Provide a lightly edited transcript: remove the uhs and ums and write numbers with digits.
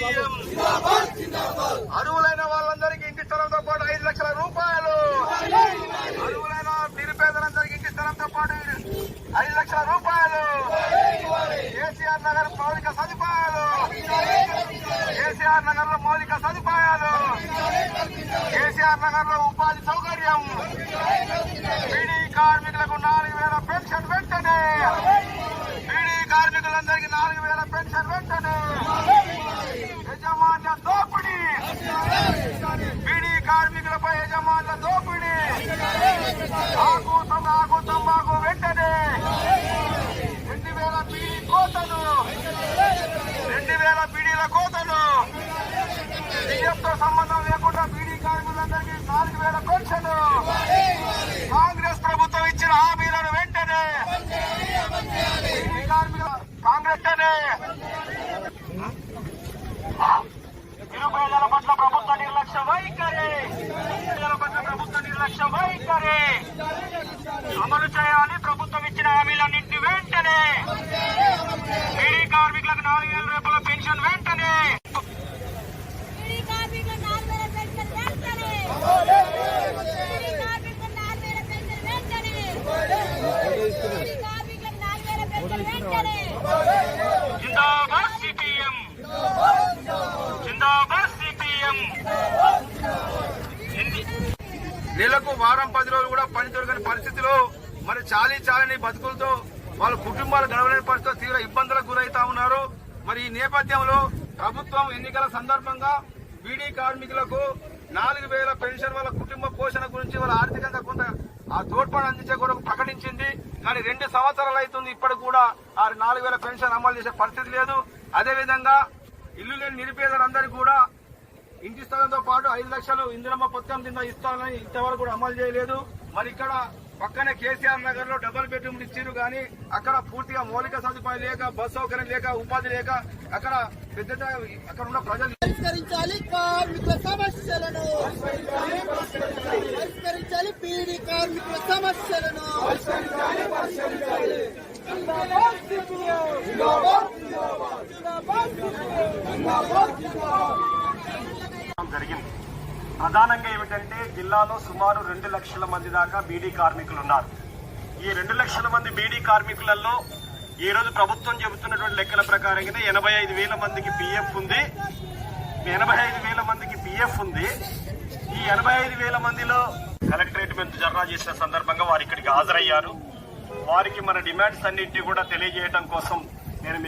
CM అర్హులైన వాళ్ళందరికీ ఇంటి స్థలంతో పాటు 5 లక్షల రూపాయలు. అర్హులైన నిరుపేదలందరికీ ఇంటి స్థలంతో పాటు 5 లక్షల రూపాయలు. కేసీఆర్ నగర్ మౌలిక సదుపాయాలు. కేసీఆర్ నగర్ లో మౌలిక సదుపాయాలు. కేసీఆర్ నగర్ లో ఉపాధి సౌకర్యం. బీడీ కార్మికులకు 4,000 పెన్షన్ వెంటనే. బీడీ కార్మికులందరికీ 4,000 పెన్షన్ వెంటనే. యజమాన్య దోపిడీ. బీడీ కార్మికులపై యజమాన్య దోపిడీ. ఆకు తంబాకు వెంటనే. 2,000 బీడీ కోతలు. 2,000 బీడీల కోతలు. బియ్యంతో సంబంధం లేకుండా బీడీ కార్మికులందరికీ 4,000 పెన్షన్. కాంగ్రెస్ ప్రభుత్వం ఇచ్చిన హామీలను వెంటనే బీడీ కార్మికుల కాంగ్రెస్ నిరుపేదల పట్ల ప్రభుత్వ నిర్లక్ష్య వైఖరి. నిరుపేదల పట్ల ప్రభుత్వ నిర్లక్ష్య వైఖరి అమలు చేయాలి. ప్రభుత్వం ఇచ్చిన హామీలన్నింటినీ వెంటనే. బీడీ కార్మికులకు 4,000 రూపాయల పెన్షన్ వెంటనే. జిందాబాద్ సిపిఎం. జిందాబాద్ సిపిఎం. నెలకు వారం 10 రోజులు కూడా పని దొరకని పరిస్థితిలో మరి చాలని బతుకులతో వాళ్ళ కుటుంబాలు గడవలేని పరిస్థితిలో తీవ్ర ఇబ్బందులకు గురవుతా ఉన్నారు. మరి ఈ నేపథ్యంలో ప్రభుత్వం ఎన్నికల సందర్భంగా బీడీ కార్మికులకు 4,000 పెన్షన్ వాళ్ళ కుటుంబ పోషణ గురించి వాళ్ళ ఆర్థికంగా కొంత ఆ తోడ్పాటు అందించే కొరకు ప్రకటించింది. కానీ 2 సంవత్సరాలు అవుతుంది, ఇప్పటికి కూడా ఆ 4,000 పెన్షన్ అమలు చేసే పరిస్థితి లేదు. అదేవిధంగా ఇల్లు లేని నిరుపేదలందరికీ కూడా ఇంటి స్థలంతో పాటు 5 లక్షలు ఇందిరమ్మ పథకం కింద ఇస్తానని ఇంతవరకు కూడా అమలు చేయలేదు. మరి ఇక్కడ పక్కనే కేసీఆర్ నగర్ లో డబుల్ బెడ్రూమ్ ఇచ్చారు, కానీ అక్కడ పూర్తిగా మౌలిక సదుపాయం లేక, బస్ సౌకర్యం లేక, ఉపాధి లేక అక్కడ అక్కడ ఉన్న ప్రజలు పరిష్కరించాలి. కార్మికుల సమస్యలను పరిష్కరించాలి. బీడీ కార్మికుల సమస్యలను జరిగింది. ప్రధానంగా ఏమిటంటే జిల్లాలో సుమారు 2 లక్షల మంది దాకా బీడీ కార్మికులు ఉన్నారు. ఈ 2 లక్షల మంది బీడీ కార్మికులలో ఈ రోజు ప్రభుత్వం చెబుతున్నటువంటి లెక్కల ప్రకారంగానే 85,000 మందికి పిఎఫ్ ఉంది. 85,000 మందికి పిఎఫ్ ఉంది. ఈ 85,000 మందిలో కలెక్టరేట్ మీద ధర్నా చేసిన సందర్భంగా వారు ఇక్కడికి హాజరయ్యారు. వారికి మన డిమాండ్స్ అన్నింటినీ కూడా తెలియజేయడం కోసం నేను